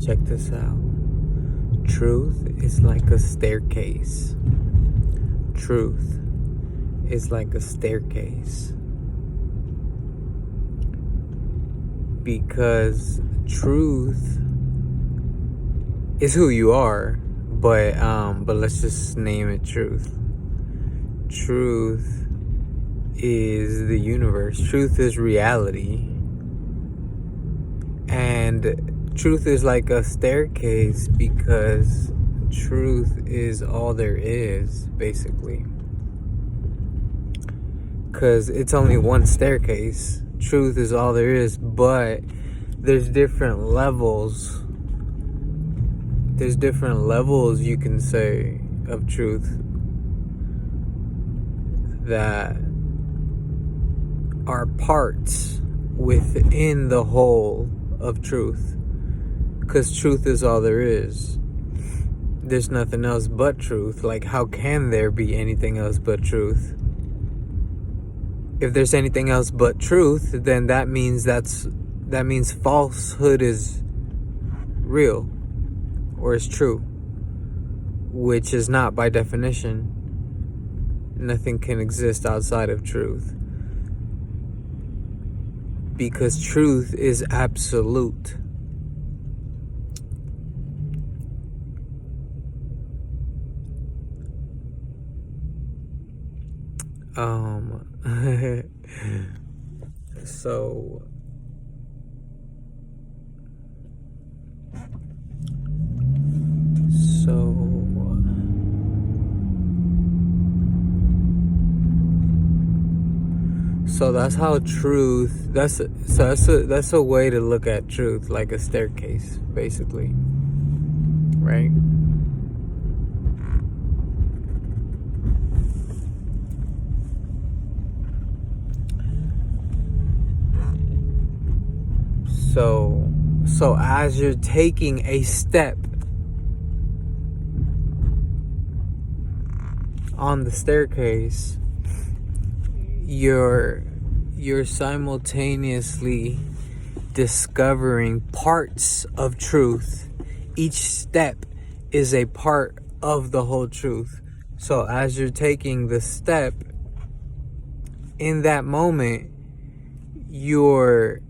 Check this out. Truth is like a staircase. Truth is like a staircase. Because truth is who you are, but let's just name it truth. Truth is the universe. Truth is reality. And truth is like a staircase because truth is all there is, basically. Because it's only one staircase. Truth is all there is, but there's different levels. There's different levels, you can say, of truth that are parts within the whole of truth. Because truth is all there is. There's nothing else but truth. Like, how can there be anything else but truth? If there's anything else but truth, then that means falsehood is real or is true, which is not by definition. Nothing can exist outside of truth, because truth is absolute. So that's how truth. That's a way to look at truth, like a staircase, basically, right? So as you're taking a step on the staircase, you're simultaneously discovering parts of truth. Each step is a part of the whole truth. So as you're taking the step, in that moment, you are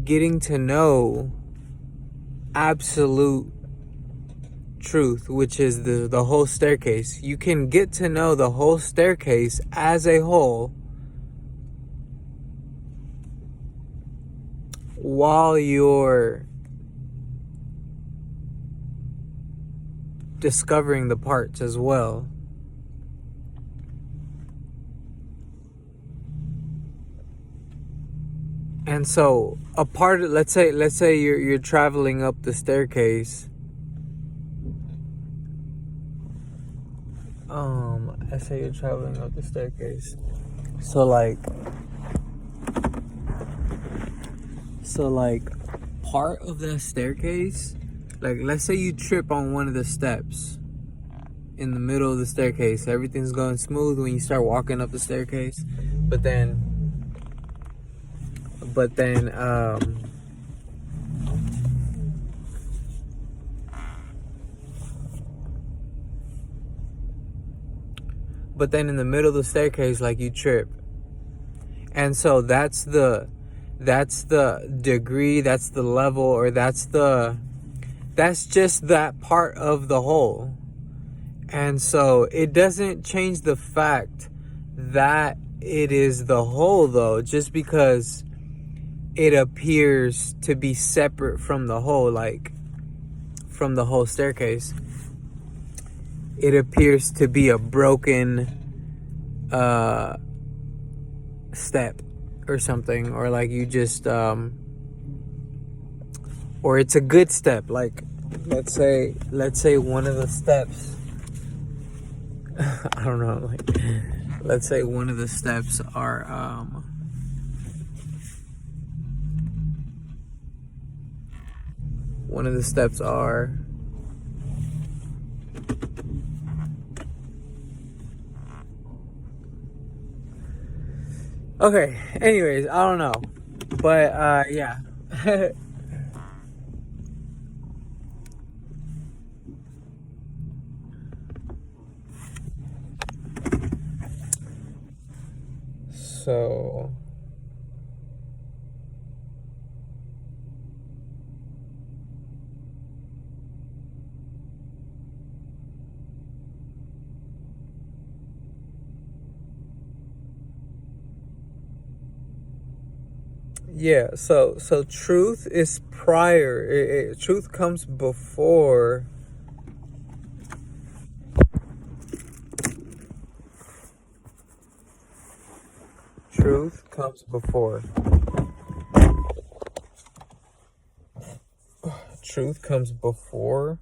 getting to know absolute truth, which is the whole staircase. You can get to know the whole staircase as a whole while you're discovering the parts as well. And so a part of, let's say you're traveling up the staircase. Let's say you're traveling up the staircase. So part of that staircase, like let's say you trip on one of the steps in the middle of the staircase. Everything's going smooth when you start walking up the staircase, but then in the middle of the staircase, like, you trip. And so that's the degree, that's the level, or that's just that part of the whole. And so it doesn't change the fact that it is the whole, though, just because it appears to be separate from the whole, like from the whole staircase. It appears to be a broken step or something, or like you just or it's a good step. Like let's say one of the steps I don't know, like let's say one of the steps are okay, anyways, I don't know, but yeah. So yeah, so truth is prior. Truth comes before. Truth comes before. Truth comes before.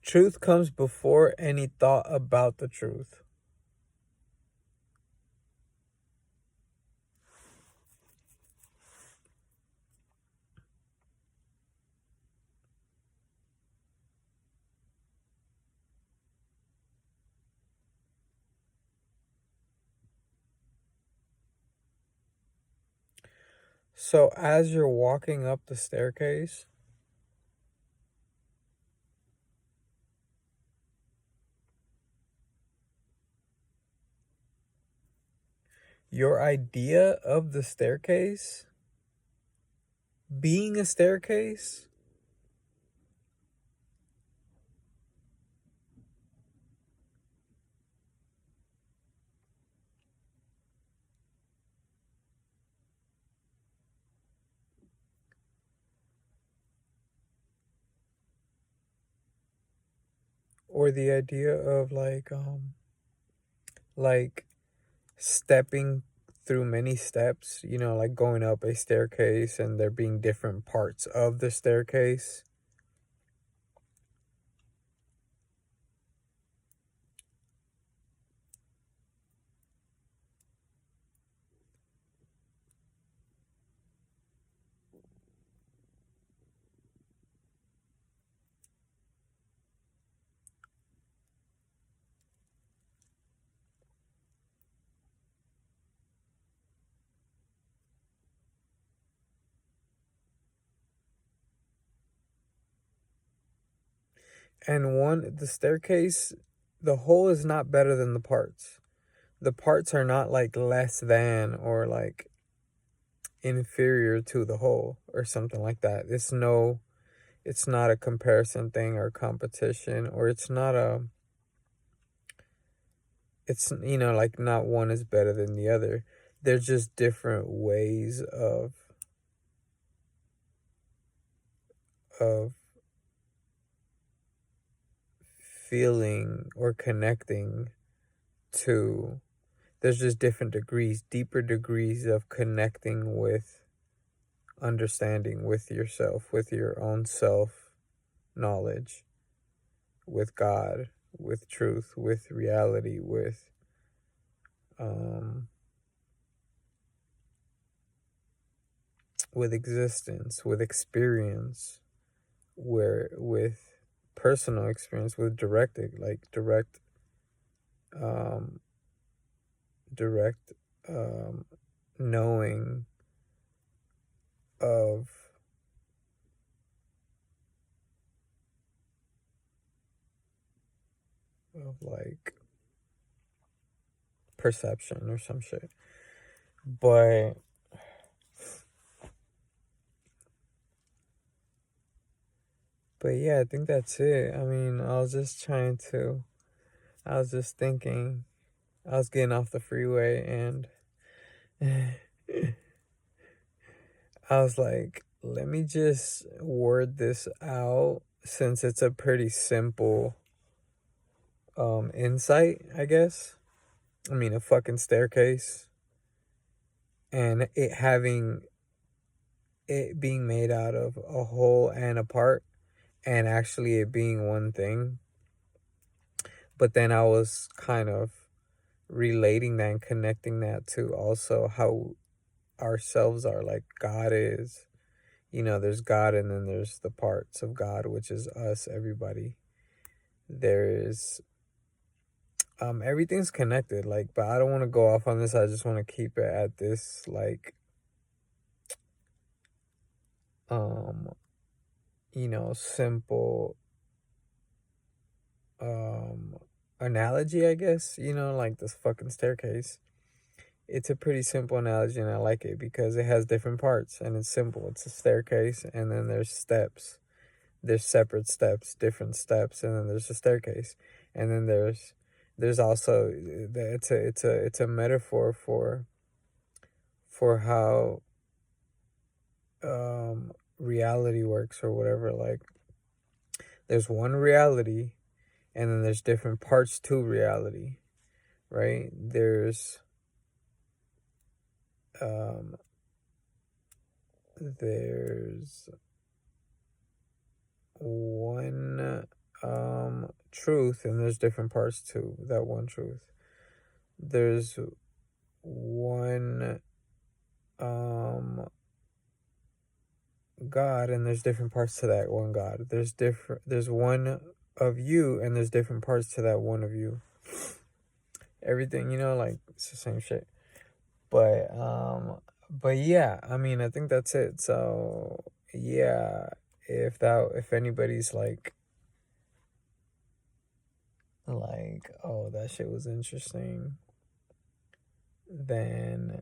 Truth comes before any thought about the truth. So as you're walking up the staircase, your idea of the staircase being a staircase or the idea of like stepping through many steps, like going up a staircase and there being different parts of the staircase. And the staircase, the whole is not better than the parts. The parts are not like less than or like inferior to the whole or something like that. It's not a comparison thing or competition, or it's like not one is better than the other. They're just different ways of feeling or connecting to. There's just different degrees, deeper degrees of connecting with understanding with yourself, with your own self knowledge, with God, with truth, with reality, um with existence, with experience, where with personal experience, with um direct knowing of like perception or some shit. But yeah, I think that's it. I mean, I was just thinking, I was getting off the freeway and I was like, let me just word this out since it's a pretty simple insight, I guess. I mean, a fucking staircase and it being made out of a whole and a part and actually it being one thing. But then I was kind of relating that and connecting that to also how ourselves are, like God is. There's God and then there's the parts of God, which is us, everybody. there's everything's connected, like, but I don't want to go off on this. I just want to keep it at this, like, simple analogy, I guess, like this fucking staircase. It's a pretty simple analogy, and I like it because it has different parts and it's simple. It's a staircase, and then there's steps. There's separate steps, different steps, and then there's a staircase. And then there's also, it's a metaphor for how reality works, or whatever. Like, there's one reality, and then there's different parts to reality, right? There's one truth, and there's different parts to that one truth. There's one God, and there's different parts to that one God. There's one of you, and there's different parts to that one of you. Everything, like, it's the same shit. But yeah, I mean, I think that's it. So yeah, if anybody's like, oh, that shit was interesting, then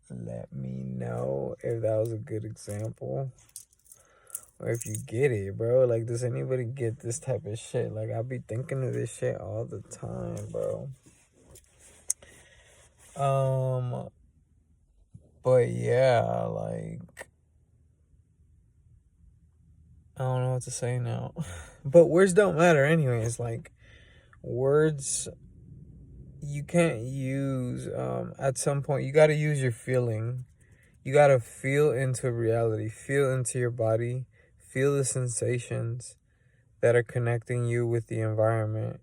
let me know if that was a good example, or if you get it, bro. Like, does anybody get this type of shit? Like, I'll be thinking of this shit all the time, bro. But yeah, like, I don't know what to say now. But words don't matter anyways. Like, words, you can't use, at some point, you got to use your feeling. You got to feel into reality, feel into your body, feel the sensations that are connecting you with the environment.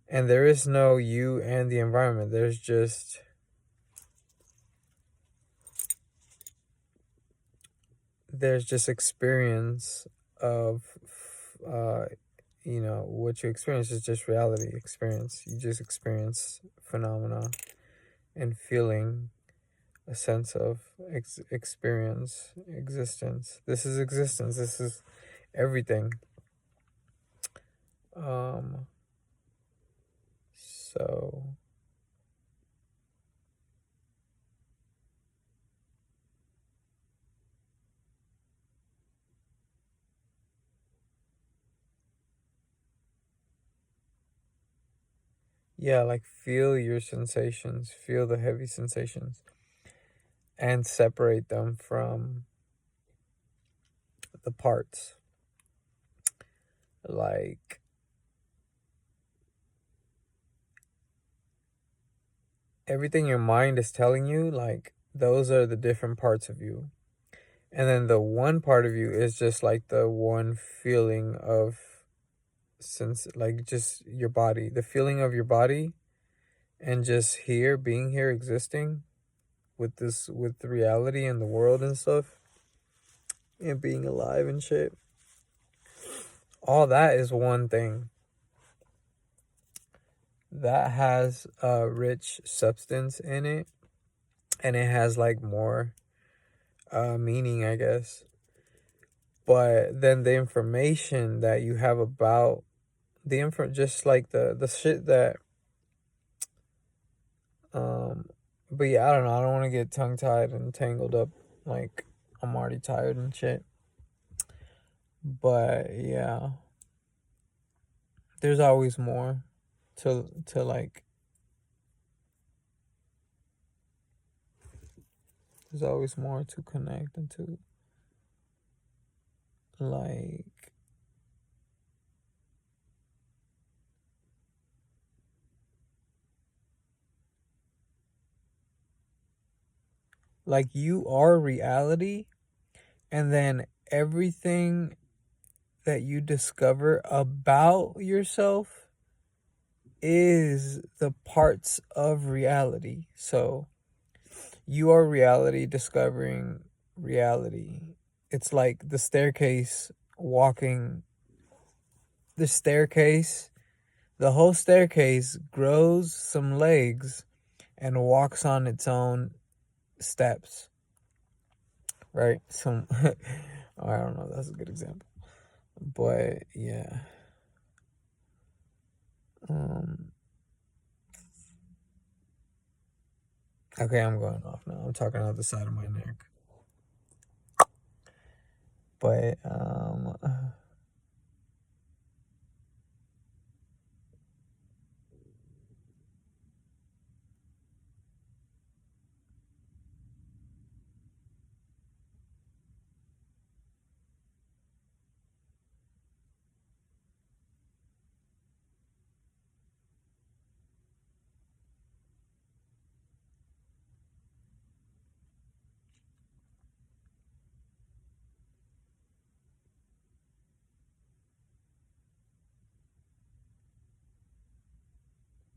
And there is no you and the environment. There's just experience of, what you experience is just reality experience. You just experience phenomena and feeling a sense of experience, existence. This is existence. This is everything. So yeah, like, feel your sensations, feel the heavy sensations, and separate them from the parts. Like, everything your mind is telling you, like, those are the different parts of you. And then the one part of you is just like the one feeling of like, just your body, the feeling of your body, and just being here, existing with reality and the world and stuff, and being alive and shit. All that is one thing that has a rich substance in it, and it has, like, more meaning, I guess. But then the information that you have about just like the shit that but yeah, I don't know, I don't want to get tongue tied and tangled up. Like, I'm already tired and shit. But yeah, there's always more to like, there's always more to connect and to, like you are reality, and then everything that you discover about yourself is the parts of reality. So you are reality discovering reality. It's like the staircase walking the staircase, the whole staircase grows some legs and walks on its own steps, right? Some, I don't know, that's a good example. But yeah. Okay, I'm going off now. I'm talking out the side of my neck. But